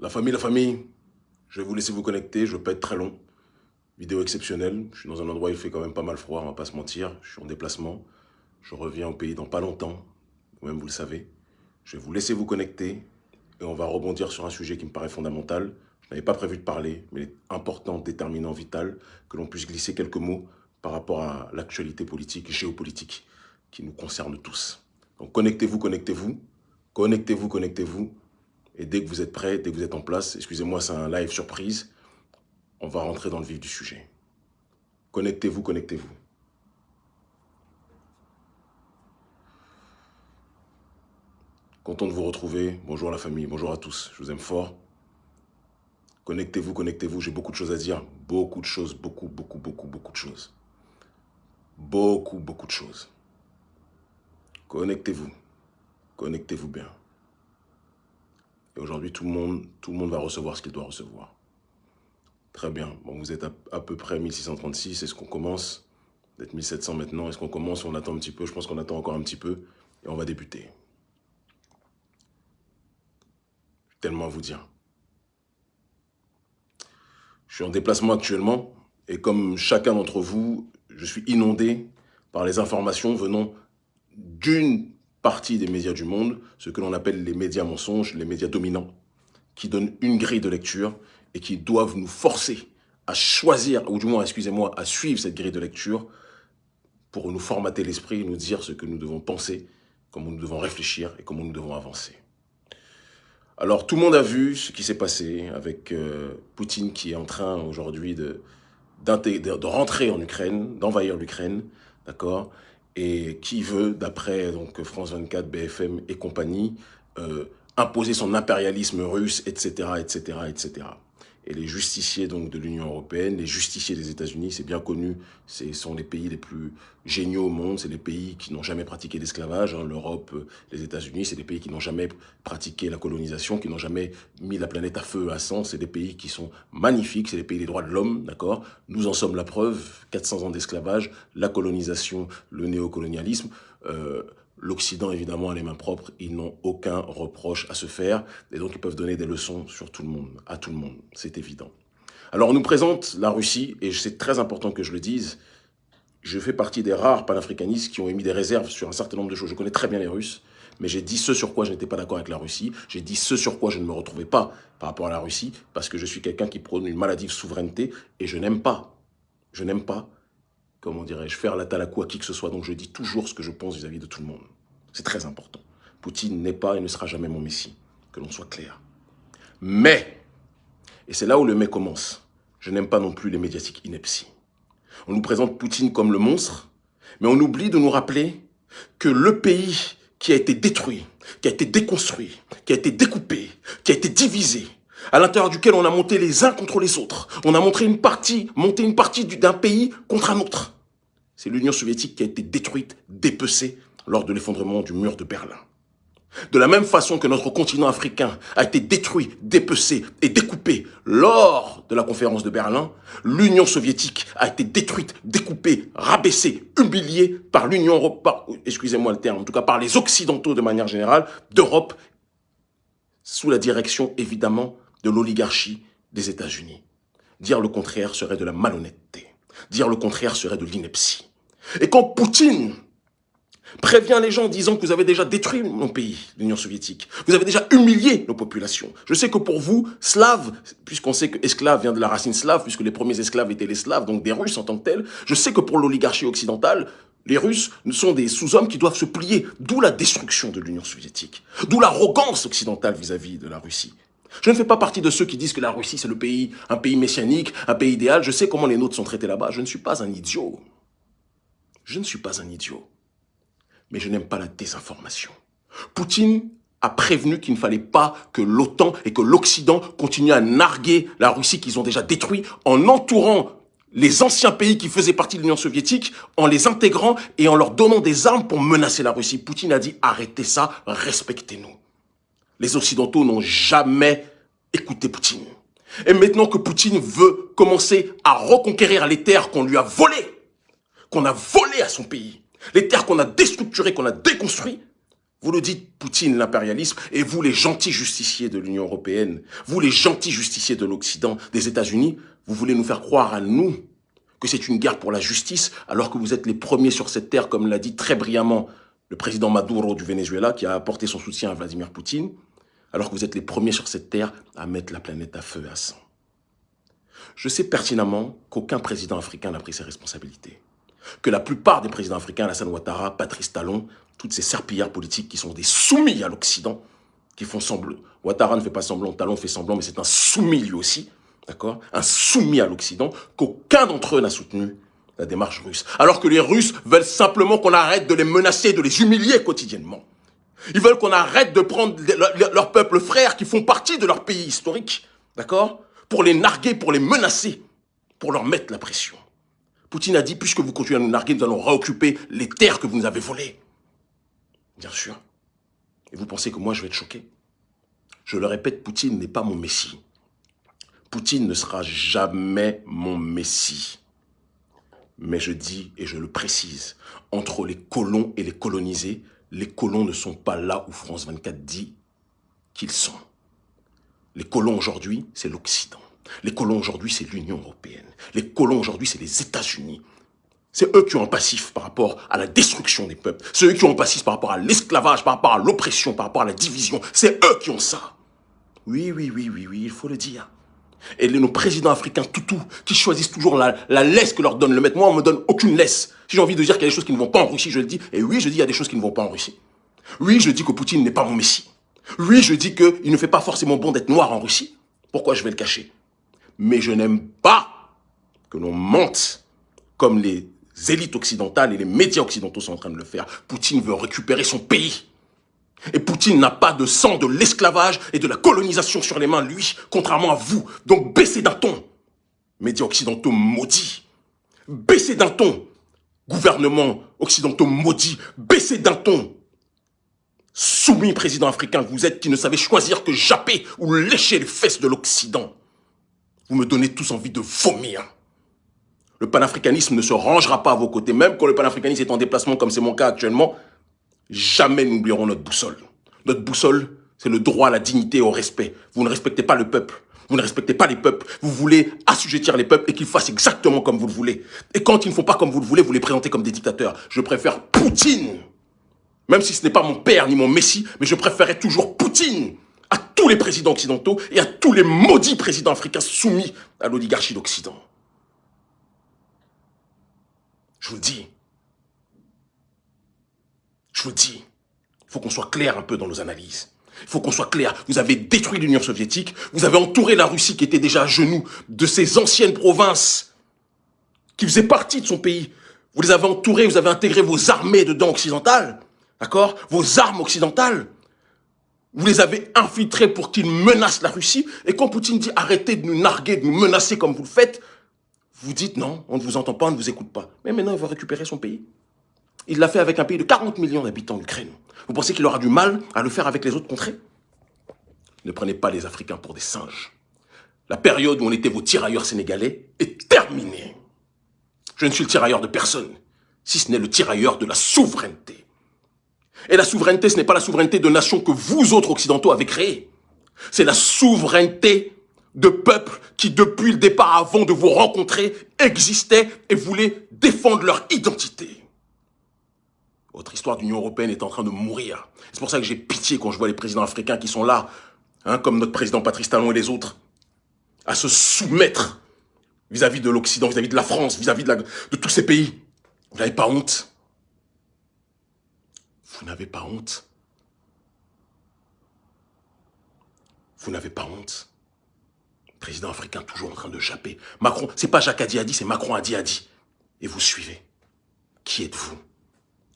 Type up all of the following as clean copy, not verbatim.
La famille, je vais vous laisser vous connecter, je ne veux pas être très long. Vidéo exceptionnelle, je suis dans un endroit où il fait quand même pas mal froid, on va pas se mentir. Je suis en déplacement, je reviens au pays dans pas longtemps, vous-même vous le savez. Je vais vous laisser vous connecter et on va rebondir sur un sujet qui me paraît fondamental. Je n'avais pas prévu de parler, mais il est important, déterminant, vital, que l'on puisse glisser quelques mots par rapport à l'actualité politique, géopolitique, qui nous concerne tous. Donc connectez-vous, connectez-vous, connectez-vous, connectez-vous. Et dès que vous êtes prêts, dès que vous êtes en place, excusez-moi, c'est un live surprise, on va rentrer dans le vif du sujet. Connectez-vous, connectez-vous. Content de vous retrouver. Bonjour la famille, bonjour à tous. Je vous aime fort. Connectez-vous, connectez-vous. J'ai beaucoup de choses à dire. Beaucoup de choses, beaucoup de choses. Beaucoup de choses. Connectez-vous. Connectez-vous bien. Et aujourd'hui, tout le monde va recevoir ce qu'il doit recevoir. Très bien. Bon, vous êtes à peu près 1636. Est-ce qu'on commence? D'être 1700 maintenant. Est-ce qu'on commence ou on attend un petit peu? Je pense qu'on attend encore un petit peu. Et on va débuter. Tellement à vous dire. Je suis en déplacement actuellement. Et comme chacun d'entre vous, je suis inondé par les informations venant d'une partie des médias du monde, ce que l'on appelle les médias mensonges, les médias dominants, qui donnent une grille de lecture et qui doivent nous forcer à choisir, ou du moins, excusez-moi, à suivre cette grille de lecture pour nous formater l'esprit, nous dire ce que nous devons penser, comment nous devons réfléchir et comment nous devons avancer. Alors, tout le monde a vu ce qui s'est passé avec Poutine qui est en train aujourd'hui de rentrer en Ukraine, d'envahir l'Ukraine, d'accord, et qui veut, d'après donc France 24, BFM et compagnie, imposer son impérialisme russe, etc., etc., etc. Et les justiciers donc de l'Union européenne, les justiciers des États-Unis, c'est bien connu, ce sont les pays les plus géniaux au monde, c'est les pays qui n'ont jamais pratiqué l'esclavage, hein, l'Europe, les États-Unis, c'est des pays qui n'ont jamais pratiqué la colonisation, qui n'ont jamais mis la planète à feu, à sang, c'est des pays qui sont magnifiques, c'est les pays des droits de l'homme, d'accord? Nous en sommes la preuve, 400 ans d'esclavage, la colonisation, le néocolonialisme, l'Occident, évidemment, a les mains propres, ils n'ont aucun reproche à se faire, et donc ils peuvent donner des leçons sur tout le monde, à tout le monde, c'est évident. Alors on nous présente la Russie, et c'est très important que je le dise, je fais partie des rares panafricanistes qui ont émis des réserves sur un certain nombre de choses. Je connais très bien les Russes, mais j'ai dit ce sur quoi je n'étais pas d'accord avec la Russie, j'ai dit ce sur quoi je ne me retrouvais pas par rapport à la Russie, parce que je suis quelqu'un qui prône une maladive souveraineté, et je n'aime pas, comment dirais-je, faire la talakou à qui que ce soit. Donc je dis toujours ce que je pense vis-à-vis de tout le monde. C'est très important. Poutine n'est pas et ne sera jamais mon messie, que l'on soit clair. Mais, et c'est là où le mais commence, je n'aime pas non plus les médiatiques inepties. On nous présente Poutine comme le monstre, mais on oublie de nous rappeler que le pays qui a été détruit, qui a été déconstruit, qui a été découpé, qui a été divisé, à l'intérieur duquel on a monté les uns contre les autres. On a monté une partie d'un pays contre un autre. C'est l'Union soviétique qui a été détruite, dépecée lors de l'effondrement du mur de Berlin. De la même façon que notre continent africain a été détruit, dépecé et découpé lors de la conférence de Berlin, l'Union soviétique a été détruite, découpée, rabaissée, humiliée par l'Union européenne, excusez-moi le terme, en tout cas par les Occidentaux de manière générale, d'Europe, sous la direction évidemment de l'oligarchie des États-Unis. Dire le contraire serait de la malhonnêteté. Dire le contraire serait de l'ineptie. Et quand Poutine prévient les gens en disant que vous avez déjà détruit mon pays, l'Union soviétique, vous avez déjà humilié nos populations. Je sais que pour vous, Slaves, puisqu'on sait que esclave vient de la racine slave, puisque les premiers esclaves étaient les Slaves, donc des Russes en tant que tels, je sais que pour l'oligarchie occidentale, les Russes sont des sous-hommes qui doivent se plier, d'où la destruction de l'Union soviétique, d'où l'arrogance occidentale vis-à-vis de la Russie. Je ne fais pas partie de ceux qui disent que la Russie, c'est le pays, un pays messianique, un pays idéal. Je sais comment les nôtres sont traités là-bas. Je ne suis pas un idiot. Je ne suis pas un idiot. Mais je n'aime pas la désinformation. Poutine a prévenu qu'il ne fallait pas que l'OTAN et que l'Occident continuent à narguer la Russie qu'ils ont déjà détruite en entourant les anciens pays qui faisaient partie de l'Union soviétique, en les intégrant et en leur donnant des armes pour menacer la Russie. Poutine a dit « Arrêtez ça, respectez-nous ». Les Occidentaux n'ont jamais écouté Poutine. Et maintenant que Poutine veut commencer à reconquérir les terres qu'on lui a volées, qu'on a volées à son pays, les terres qu'on a déstructurées, qu'on a déconstruites, Vous le dites, Poutine, l'impérialisme, et vous, les gentils justiciers de l'Union européenne, vous, les gentils justiciers de l'Occident, des États-Unis, vous voulez nous faire croire à nous que c'est une guerre pour la justice, alors que vous êtes les premiers sur cette terre, comme l'a dit très brillamment le président Maduro du Venezuela, qui a apporté son soutien à Vladimir Poutine, alors que vous êtes les premiers sur cette terre à mettre la planète à feu et à sang. Je sais pertinemment qu'aucun président africain n'a pris ses responsabilités. Que la plupart des présidents africains, Alassane Ouattara, Patrice Talon, toutes ces serpillards politiques qui sont des soumis à l'Occident, qui font semblant. Ouattara ne fait pas semblant, Talon fait semblant, mais c'est un soumis lui aussi, d'accord? Un soumis à l'Occident, qu'aucun d'entre eux n'a soutenu la démarche russe. Alors que les Russes veulent simplement qu'on arrête de les menacer, de les humilier quotidiennement. Ils veulent qu'on arrête de prendre leurs peuples frères qui font partie de leur pays historique, d'accord? Pour les narguer, pour les menacer, pour leur mettre la pression. Poutine a dit, puisque vous continuez à nous narguer, nous allons réoccuper les terres que vous nous avez volées. Bien sûr. Et vous pensez que moi, je vais être choqué? Je le répète, Poutine n'est pas mon messie. Poutine ne sera jamais mon messie. Mais je dis, et je le précise, entre les colons et les colonisés, les colons ne sont pas là où France 24 dit qu'ils sont. Les colons aujourd'hui, c'est l'Occident. Les colons aujourd'hui, c'est l'Union européenne. Les colons aujourd'hui, c'est les États-Unis. C'est eux qui ont un passif par rapport à la destruction des peuples. C'est eux qui ont un passif par rapport à l'esclavage, par rapport à l'oppression, par rapport à la division. C'est eux qui ont ça. Oui, il faut le dire. Et nos présidents africains toutous, qui choisissent toujours la laisse que leur donne le maître. Moi, on me donne aucune laisse. Si j'ai envie de dire qu'il y a des choses qui ne vont pas en Russie, je le dis. Et oui, je dis qu'il y a des choses qui ne vont pas en Russie. Oui, je dis que Poutine n'est pas mon messie. Oui, je dis qu'il ne fait pas forcément bon d'être noir en Russie. Pourquoi je vais le cacher? Mais je n'aime pas que l'on mente comme les élites occidentales et les médias occidentaux sont en train de le faire. Poutine veut récupérer son pays. Et Poutine n'a pas de sang de l'esclavage et de la colonisation sur les mains, lui, contrairement à vous. Donc baissez d'un ton, médias occidentaux maudits. Baissez d'un ton, gouvernements occidentaux maudits. Baissez d'un ton, soumis président africain que vous êtes, qui ne savez choisir que japper ou lécher les fesses de l'Occident. Vous me donnez tous envie de vomir. Le panafricanisme ne se rangera pas à vos côtés. Même quand le panafricanisme est en déplacement, comme c'est mon cas actuellement, jamais nous n'oublierons notre boussole. Notre boussole, c'est le droit à la dignité et au respect. Vous ne respectez pas le peuple. Vous ne respectez pas les peuples. Vous voulez assujettir les peuples et qu'ils fassent exactement comme vous le voulez. Et quand ils ne font pas comme vous le voulez, vous les présentez comme des dictateurs. Je préfère Poutine. Même si ce n'est pas mon père ni mon messie, mais je préférerais toujours Poutine à tous les présidents occidentaux et à tous les maudits présidents africains soumis à l'oligarchie d'Occident. Je vous le dis. Je vous le dis. Il faut qu'on soit clair un peu dans nos analyses. Il faut qu'on soit clair. Vous avez détruit l'Union soviétique. Vous avez entouré la Russie qui était déjà à genoux de ses anciennes provinces qui faisaient partie de son pays. Vous les avez entourés, vous avez intégré vos armées dedans occidentales. D'accord? Vos armes occidentales. Vous les avez infiltrées pour qu'ils menacent la Russie. Et quand Poutine dit arrêtez de nous narguer, de nous menacer comme vous le faites, vous dites non, on ne vous entend pas, on ne vous écoute pas. Mais maintenant, il va récupérer son pays. Il l'a fait avec un pays de 40 millions d'habitants, l'Ukraine. Vous pensez qu'il aura du mal à le faire avec les autres contrées? Ne prenez pas les Africains pour des singes. La période où on était vos tirailleurs sénégalais est terminée. Je ne suis le tirailleur de personne, si ce n'est le tirailleur de la souveraineté. Et la souveraineté, ce n'est pas la souveraineté de nations que vous autres occidentaux avez créées. C'est la souveraineté de peuples qui, depuis le départ, avant de vous rencontrer, existaient et voulaient défendre leur identité. Votre histoire d'Union européenne est en train de mourir. C'est pour ça que j'ai pitié quand je vois les présidents africains qui sont là, comme notre président Patrice Talon et les autres, à se soumettre vis-à-vis de l'Occident, vis-à-vis de la France, vis-à-vis de tous ces pays. Vous n'avez pas honte? Vous n'avez pas honte? Vous n'avez pas honte? Président africain toujours en train de japper. Macron, c'est pas Jacques Hadi a dit, c'est Macron a dit. Et vous suivez. Qui êtes-vous?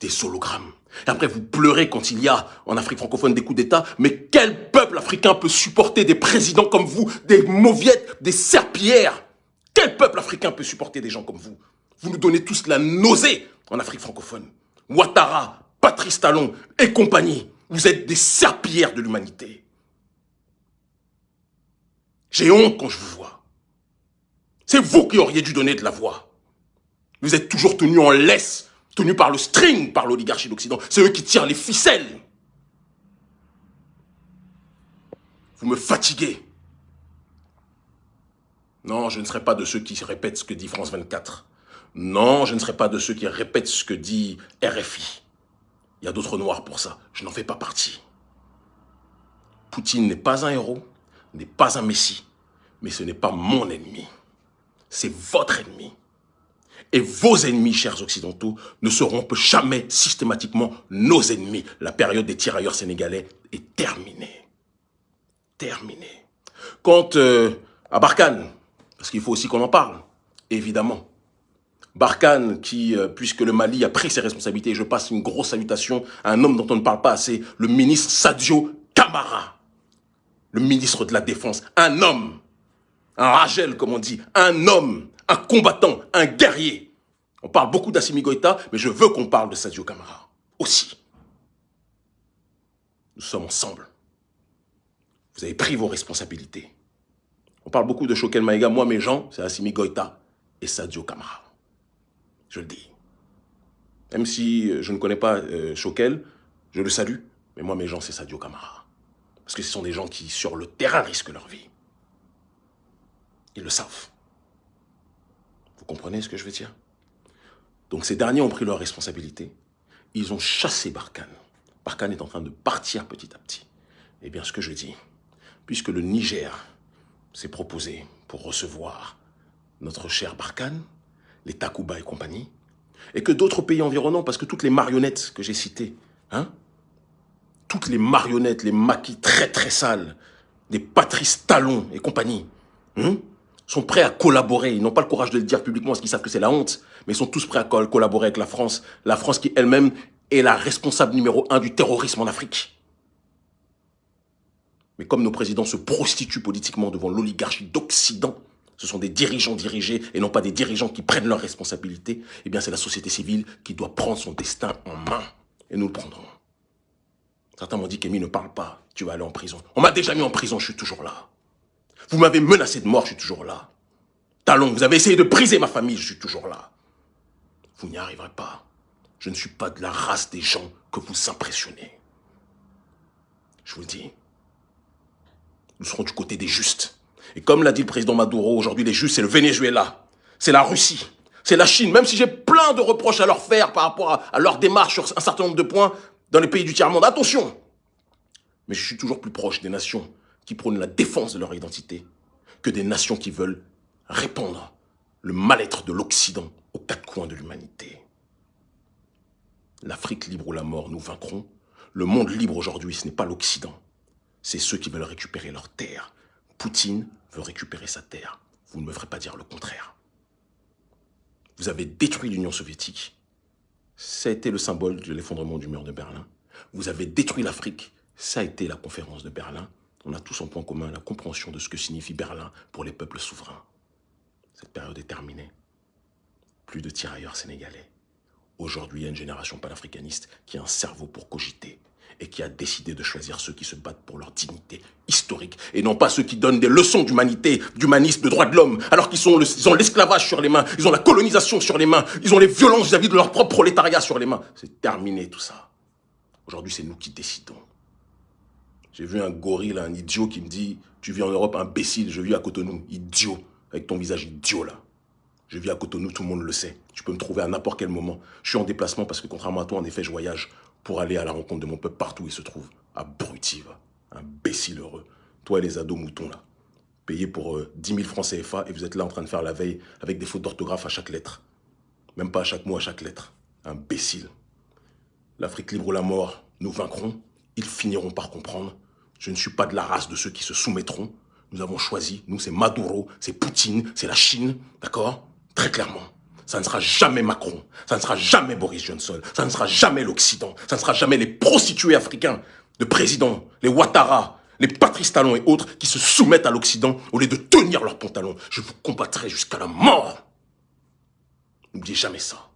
Des hologrammes. Et après, vous pleurez quand il y a, en Afrique francophone, des coups d'État. Mais quel peuple africain peut supporter des présidents comme vous, des mauviettes, des serpillères? Quel peuple africain peut supporter des gens comme vous? Vous nous donnez tous la nausée en Afrique francophone. Ouattara, Patrice Talon et compagnie. Vous êtes des serpillères de l'humanité. J'ai honte quand je vous vois. C'est vous qui auriez dû donner de la voix. Vous êtes toujours tenus en laisse, tenus par le string, par l'oligarchie d'Occident. C'est eux qui tirent les ficelles. Vous me fatiguez. Non, je ne serai pas de ceux qui répètent ce que dit France 24. Non, je ne serai pas de ceux qui répètent ce que dit RFI. Il y a d'autres noirs pour ça. Je n'en fais pas partie. Poutine n'est pas un héros, n'est pas un messie, mais ce n'est pas mon ennemi. C'est votre ennemi. Et vos ennemis, chers occidentaux, ne seront jamais systématiquement nos ennemis. La période des tirailleurs sénégalais est terminée. Terminée. Quant à Barkhane, parce qu'il faut aussi qu'on en parle, évidemment. Barkhane, qui, puisque le Mali a pris ses responsabilités, je passe une grosse salutation à un homme dont on ne parle pas assez, le ministre Sadio Camara, le ministre de la Défense, un homme, un Ragel, comme on dit, un homme, un combattant, un guerrier. On parle beaucoup d'Assimi Goïta, mais je veux qu'on parle de Sadio Camara aussi. Nous sommes ensemble. Vous avez pris vos responsabilités. On parle beaucoup de Choguel Maïga. Moi, mes gens, c'est Assimi Goïta et Sadio Camara. Je le dis. Même si je ne connais pas Choguel, je le salue. Mais moi, mes gens, c'est Sadio Camara. Parce que ce sont des gens qui, sur le terrain, risquent leur vie. Ils le savent. Vous comprenez ce que je veux dire? Donc ces derniers ont pris leurs responsabilités. Ils ont chassé Barkhane. Barkhane est en train de partir petit à petit. Eh bien, ce que je dis, puisque le Niger s'est proposé pour recevoir notre cher Barkhane, les Takuba et compagnie, et que d'autres pays environnants, parce que toutes les marionnettes que j'ai citées, hein, toutes les marionnettes, les maquis très très sales, des Patrice Talon et compagnie, sont prêts à collaborer. Ils n'ont pas le courage de le dire publiquement parce qu'ils savent que c'est la honte, mais ils sont tous prêts à collaborer avec la France qui elle-même est la responsable numéro 1 du terrorisme en Afrique. Mais comme nos présidents se prostituent politiquement devant l'oligarchie d'Occident, ce sont des dirigeants dirigés et non pas des dirigeants qui prennent leurs responsabilités, eh bien c'est la société civile qui doit prendre son destin en main. Et nous le prendrons. Certains m'ont dit qu'Emile ne parle pas, tu vas aller en prison. On m'a déjà mis en prison, je suis toujours là. Vous m'avez menacé de mort, je suis toujours là. Talon, vous avez essayé de briser ma famille, je suis toujours là. Vous n'y arriverez pas. Je ne suis pas de la race des gens que vous impressionnez. Je vous le dis. Nous serons du côté des justes. Et comme l'a dit le président Maduro, aujourd'hui les justes, c'est le Venezuela, c'est la Russie, c'est la Chine. Même si j'ai plein de reproches à leur faire par rapport à leur démarche sur un certain nombre de points dans les pays du tiers-monde. Attention! Mais je suis toujours plus proche des nations qui prônent la défense de leur identité que des nations qui veulent répandre le mal-être de l'Occident aux quatre coins de l'humanité. L'Afrique libre ou la mort, nous vaincrons. Le monde libre aujourd'hui, ce n'est pas l'Occident. C'est ceux qui veulent récupérer leur terre. Poutine veut récupérer sa terre. Vous ne me ferez pas dire le contraire. Vous avez détruit l'Union soviétique. Ça a été le symbole de l'effondrement du mur de Berlin. Vous avez détruit l'Afrique. Ça a été la conférence de Berlin. On a tous en point commun la compréhension de ce que signifie Berlin pour les peuples souverains. Cette période est terminée. Plus de tirailleurs sénégalais. Aujourd'hui, il y a une génération panafricaniste qui a un cerveau pour cogiter et qui a décidé de choisir ceux qui se battent pour leur dignité historique et non pas ceux qui donnent des leçons d'humanité, d'humanisme, de droits de l'homme, alors qu'ils ont l'esclavage sur les mains, ils ont la colonisation sur les mains, ils ont les violences vis-à-vis de leur propre prolétariat sur les mains. C'est terminé tout ça. Aujourd'hui, c'est nous qui décidons. J'ai vu un gorille, un idiot qui me dit « Tu vis en Europe, imbécile, je vis à Cotonou, idiot, avec ton visage idiot là. Je vis à Cotonou, tout le monde le sait. Tu peux me trouver à n'importe quel moment. Je suis en déplacement parce que contrairement à toi, en effet, je voyage pour aller à la rencontre de mon peuple partout où il se trouve. Abruti, va. Imbécile heureux. Toi et les ados moutons là, payés pour 10 000 francs CFA et vous êtes là en train de faire la veille avec des fautes d'orthographe à chaque lettre. Même pas à chaque mot, à chaque lettre. Imbécile. L'Afrique libre ou la mort, nous vaincrons. Ils finiront par comprendre. Je ne suis pas de la race de ceux qui se soumettront. Nous avons choisi, nous c'est Maduro, c'est Poutine, c'est la Chine, d'accord? Très clairement. Ça ne sera jamais Macron, ça ne sera jamais Boris Johnson, ça ne sera jamais l'Occident, ça ne sera jamais les prostituées africains de présidents, les Ouattara, les Patrice Talon et autres qui se soumettent à l'Occident au lieu de tenir leurs pantalons. Je vous combattrai jusqu'à la mort. N'oubliez jamais ça.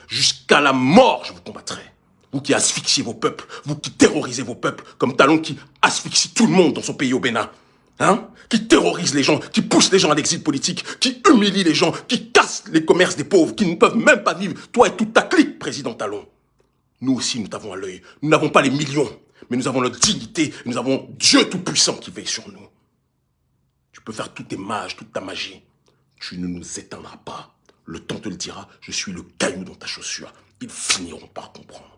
Jusqu'à la mort, je vous combattrai. Vous qui asphyxiez vos peuples, vous qui terrorisez vos peuples, comme Talon qui asphyxie tout le monde dans son pays au Bénin. Hein? Qui terrorise les gens, qui pousse les gens à l'exil politique, qui humilie les gens, qui casse les commerces des pauvres, qui ne peuvent même pas vivre. Toi et toute ta clique, président Talon. Nous aussi, nous t'avons à l'œil. Nous n'avons pas les millions. Mais nous avons notre dignité, nous avons Dieu Tout-Puissant qui veille sur nous. Tu peux faire tous tes mages, toute ta magie. Tu ne nous éteindras pas. Le temps te le dira, je suis le caillou dans ta chaussure. Ils finiront par comprendre.